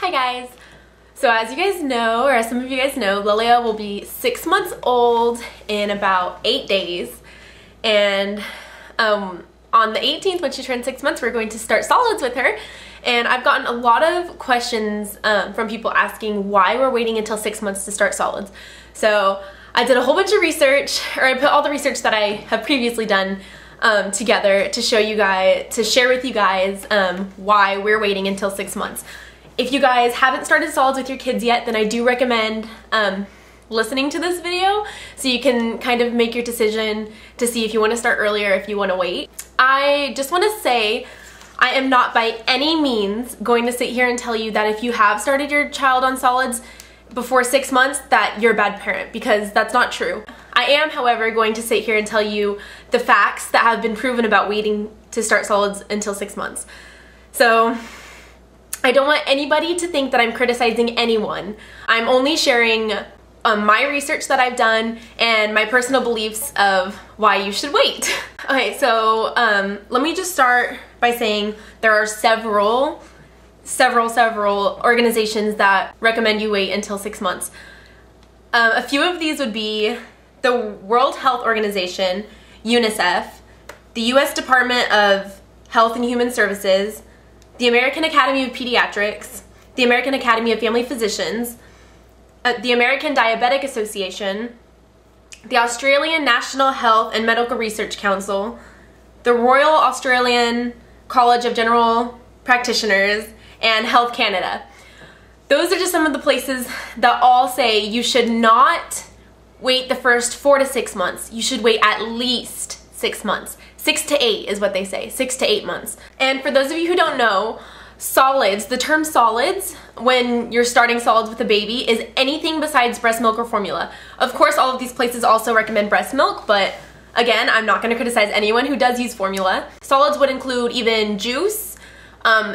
Hi guys! So as you guys know, or as some of you guys know, Lilia will be 6 months old in about 8 days. And on the 18th, when she turns 6 months, we're going to start solids with her. And I've gotten a lot of questions from people asking why we're waiting until 6 months to start solids. So I did a whole bunch of research, or I put all the research that I have previously done together to show you guys, to share with you guys why we're waiting until 6 months. If you guys haven't started solids with your kids yet, then I do recommend listening to this video so you can kind of make your decision to see if you want to start earlier or if you want to wait. I just want to say I am not by any means going to sit here and tell you that if you have started your child on solids before 6 months that you're a bad parent, because that's not true. I am, however, going to sit here and tell you the facts that have been proven about waiting to start solids until 6 months. So I don't want anybody to think that I'm criticizing anyone. I'm only sharing my research that I've done and my personal beliefs of why you should wait. Okay, so let me just start by saying there are several organizations that recommend you wait until 6 months. A few of these would be the World Health Organization, UNICEF, the U.S. Department of Health and Human Services, the American Academy of Pediatrics, the American Academy of Family Physicians, the American Dietetic Association, the Australian National Health and Medical Research Council, the Royal Australian College of General Practitioners, and Health Canada. Those are just some of the places that all say you should not wait the first 4 to 6 months. You should wait at least 6 months. 6 to 8 is what they say, 6 to 8 months. And for those of you who don't know, solids, the term solids, when you're starting solids with a baby, is anything besides breast milk or formula. Of course, all of these places also recommend breast milk, but again, I'm not going to criticize anyone who does use formula. Solids would include even juice,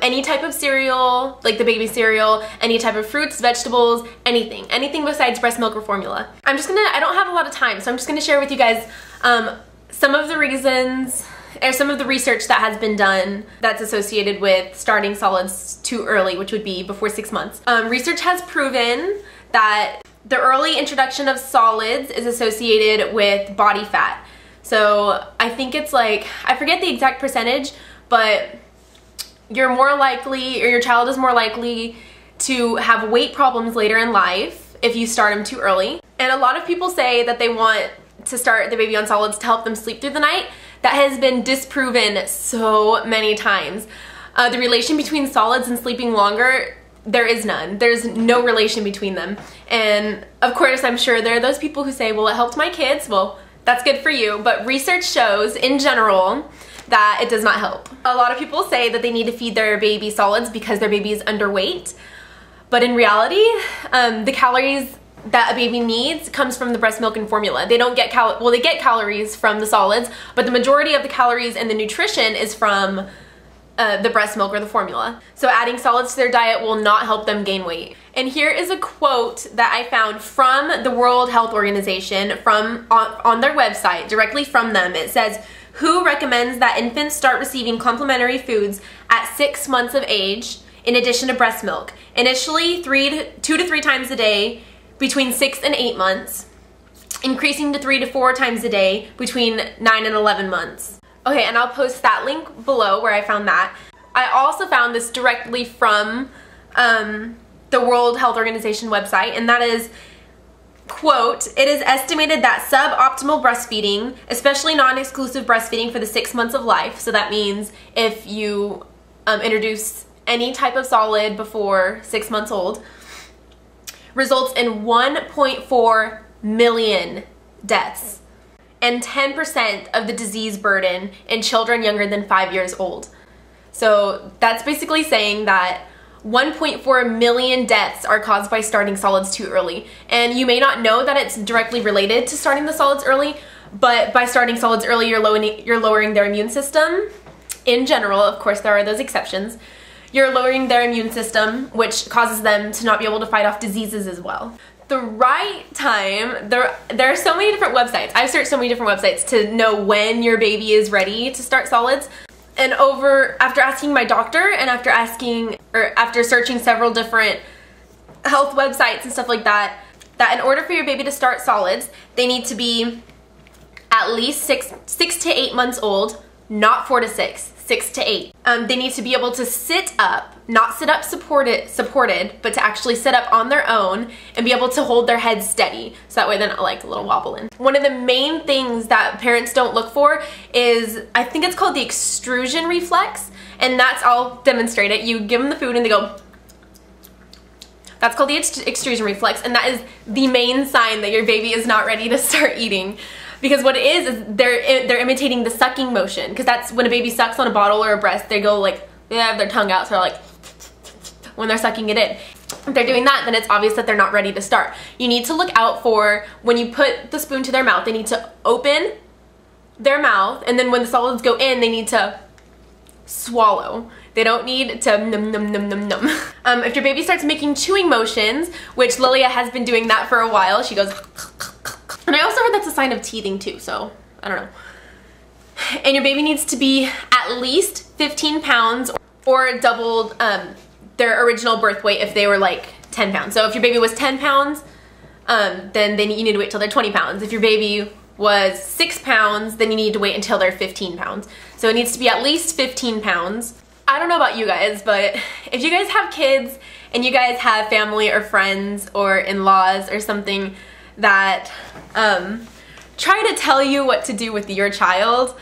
any type of cereal, like the baby cereal, any type of fruits, vegetables, anything besides breast milk or formula. I don't have a lot of time, so I'm just gonna share with you guys some of the reasons, or some of the research that has been done that's associated with starting solids too early, which would be before 6 months. Research has proven that the early introduction of solids is associated with body fat. So I think it's like, I forget the exact percentage, but you're more likely, or your child is more likely to have weight problems later in life if you start them too early. And a lot of people say that they want to start the baby on solids to help them sleep through the night. That has been disproven so many times. The relation between solids and sleeping longer, there is none. There's no relation between them. And of course, I'm sure there are those people who say, well, it helped my kids. Well, that's good for you. But research shows, in general, that it does not help. A lot of people say that they need to feed their baby solids because their baby is underweight. But in reality, the calories that a baby needs comes from the breast milk and formula. They don't get they get calories from the solids, but the majority of the calories and the nutrition is from the breast milk or the formula. So adding solids to their diet will not help them gain weight. And here is a quote that I found from the World Health Organization on their website, directly from them. It says, "WHO recommends that infants start receiving complementary foods at 6 months of age in addition to breast milk, initially 2 to 3 times a day between 6 and 8 months, increasing to 3 to 4 times a day between 9 and 11 months. Okay, and I'll post that link below where I found that. I also found this directly from the World Health Organization website, and that is, quote, "It is estimated that suboptimal breastfeeding, especially non-exclusive breastfeeding for the 6 months of life," so that means if you introduce any type of solid before 6 months old, results in 1.4 million deaths and 10% of the disease burden in children younger than 5 years old. So that's basically saying that 1.4 million deaths are caused by starting solids too early. And you may not know that it's directly related to starting the solids early, but by starting solids early, you're lowering their immune system. In general, of course, there are those exceptions. You're lowering their immune system, which causes them to not be able to fight off diseases as well. The right time, there are so many different websites. I've searched so many different websites to know when your baby is ready to start solids. And after asking my doctor and after searching several different health websites and stuff like that, in order for your baby to start solids, they need to be at least 6 to 8 months old, not 4 to 6, 6 to 8. They need to be able to sit up, not sit up supported, but to actually sit up on their own and be able to hold their head steady, so that way they're not like a little wobbling. One of the main things that parents don't look for is, I think it's called the extrusion reflex, and I'll demonstrate it. You give them the food and they go. That's called the extrusion reflex, and that is the main sign that your baby is not ready to start eating. Because what it is they're imitating the sucking motion, because that's when a baby sucks on a bottle or a breast, they go like, they have their tongue out, so they're like, when they're sucking it in. If they're doing that, then it's obvious that they're not ready to start. You need to look out for, when you put the spoon to their mouth, they need to open their mouth, and then when the solids go in, they need to swallow. They don't need to num num num num num. If your baby starts making chewing motions, which Lilia has been doing that for a while, she goes, and I also heard that's a sign of teething too, so I don't know. And your baby needs to be at least 15 pounds or doubled their original birth weight if they were like 10 pounds. So if your baby was 10 pounds, then you need to wait till they're 20 pounds. If your baby was 6 pounds, then you need to wait until they're 15 pounds. So it needs to be at least 15 pounds. I don't know about you guys, but if you guys have kids and you guys have family or friends or in-laws or something that try to tell you what to do with your child,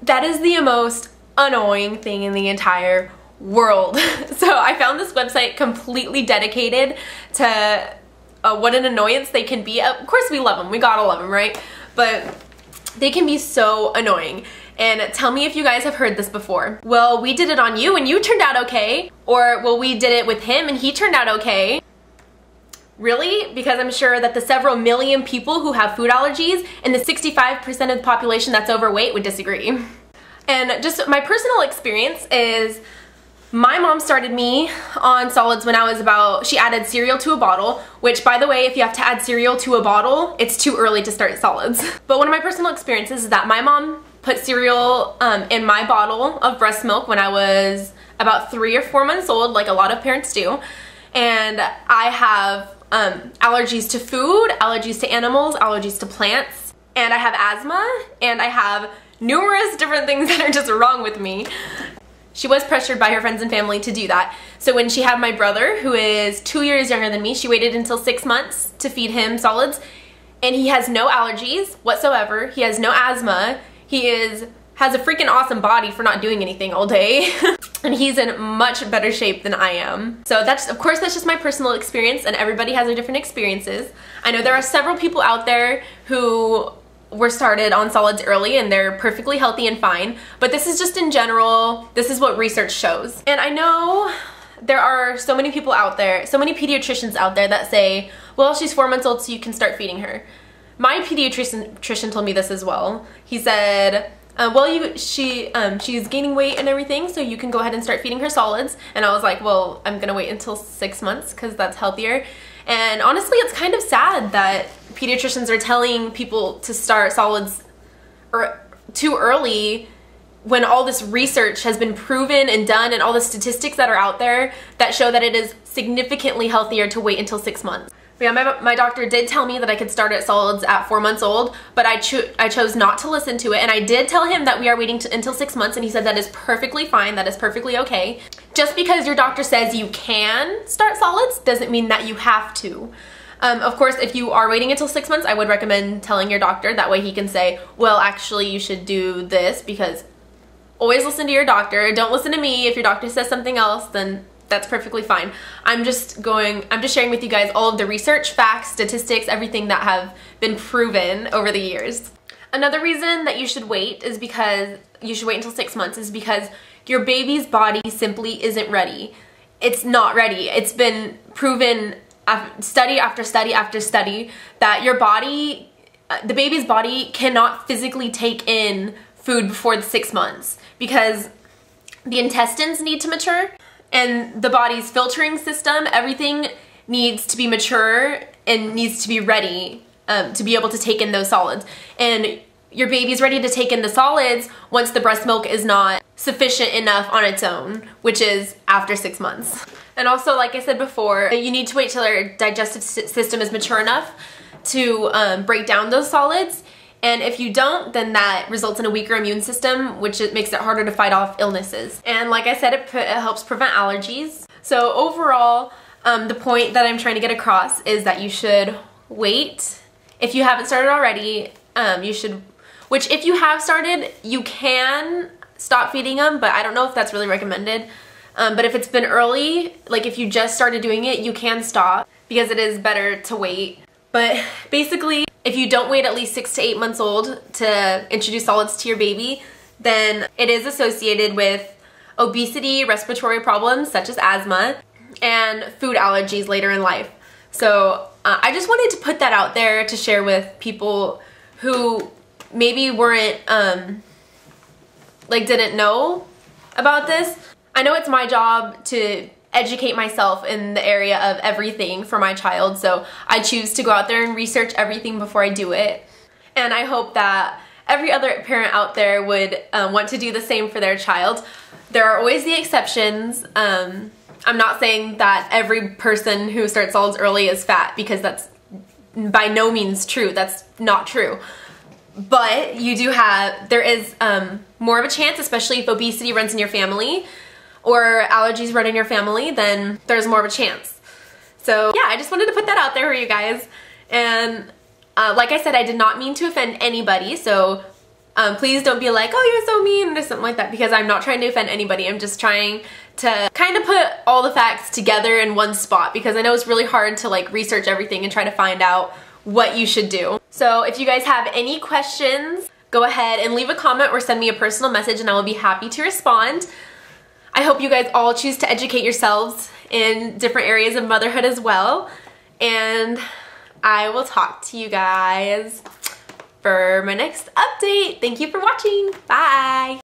that is the most annoying thing in the entire world. So I found this website completely dedicated to what an annoyance they can be. Of course we love them, we gotta love them, right? But they can be so annoying. And tell me if you guys have heard this before. Well, we did it on you and you turned out okay. Or, well, we did it with him and he turned out okay. Really? Because I'm sure that the several million people who have food allergies and the 65% of the population that's overweight would disagree. And just my personal experience is, my mom started me on solids when I was she added cereal to a bottle, which, by the way, if you have to add cereal to a bottle, it's too early to start solids. But one of my personal experiences is that my mom put cereal in my bottle of breast milk when I was about 3 or 4 months old, like a lot of parents do. And I have allergies to food, allergies to animals, allergies to plants, and I have asthma, and I have numerous different things that are just wrong with me. She was pressured by her friends and family to do that. So when she had my brother, who is 2 years younger than me, she waited until 6 months to feed him solids, and he has no allergies whatsoever. He has no asthma. He has a freaking awesome body for not doing anything all day. And he's in much better shape than I am. So of course that's just my personal experience, and everybody has their different experiences. I know there are several people out there who were started on solids early and they're perfectly healthy and fine, but this is just in general, this is what research shows. And I know there are so many people out there, so many pediatricians out there that say, well, she's 4 months old so you can start feeding her. My pediatrician told me this as well. He said, well, she's gaining weight and everything, so you can go ahead and start feeding her solids. And I was like, well, I'm gonna wait until 6 months because that's healthier. And honestly, it's kind of sad that pediatricians are telling people to start solids too early when all this research has been proven and done, and all the statistics that are out there that show that it is significantly healthier to wait until 6 months. But yeah, my doctor did tell me that I could start at solids at 4 months old, but I chose not to listen to it, and I did tell him that we are waiting until 6 months, and he said that is perfectly fine, that is perfectly okay. Just because your doctor says you can start solids doesn't mean that you have to. Of course, if you are waiting until 6 months, I would recommend telling your doctor. That way he can say, well, actually you should do this, because always listen to your doctor. Don't listen to me. If your doctor says something else, then that's perfectly fine. I'm just sharing with you guys all of the research, facts, statistics, everything that have been proven over the years. Another reason that you should wait is because you should wait until 6 months is because your baby's body simply isn't ready. It's not ready. It's been proven study after study after study that your body, the baby's body cannot physically take in food before the 6 months because the intestines need to mature and the body's filtering system, everything needs to be mature and needs to be ready to be able to take in those solids. And your baby's ready to take in the solids once the breast milk is not sufficient enough on its own, which is after 6 months. And also, like I said before, you need to wait till our digestive system is mature enough to break down those solids. And if you don't, then that results in a weaker immune system, which makes it harder to fight off illnesses. And like I said, it helps prevent allergies. So overall, the point that I'm trying to get across is that you should wait. If you haven't started already, you should, which if you have started, you can stop feeding them, but I don't know if that's really recommended. But if it's been early, like if you just started doing it, you can stop because it is better to wait. But basically, if you don't wait at least 6 to 8 months old to introduce solids to your baby, then it is associated with obesity, respiratory problems such as asthma, and food allergies later in life. So I just wanted to put that out there to share with people who maybe weren't, like didn't know about this. I know it's my job to educate myself in the area of everything for my child, so I choose to go out there and research everything before I do it. And I hope that every other parent out there would want to do the same for their child. There are always the exceptions. I'm not saying that every person who starts solids early is fat, because that's by no means true. That's not true. But you do have, there is more of a chance, especially if obesity runs in your family, or allergies run in your family, then there's more of a chance. So yeah, I just wanted to put that out there for you guys. And like I said, I did not mean to offend anybody, so please don't be like, oh, you're so mean, or something like that, because I'm not trying to offend anybody. I'm just trying to kind of put all the facts together in one spot, because I know it's really hard to like research everything and try to find out what you should do. So if you guys have any questions, go ahead and leave a comment or send me a personal message and I will be happy to respond. I hope you guys all choose to educate yourselves in different areas of motherhood as well. And I will talk to you guys for my next update. Thank you for watching. Bye.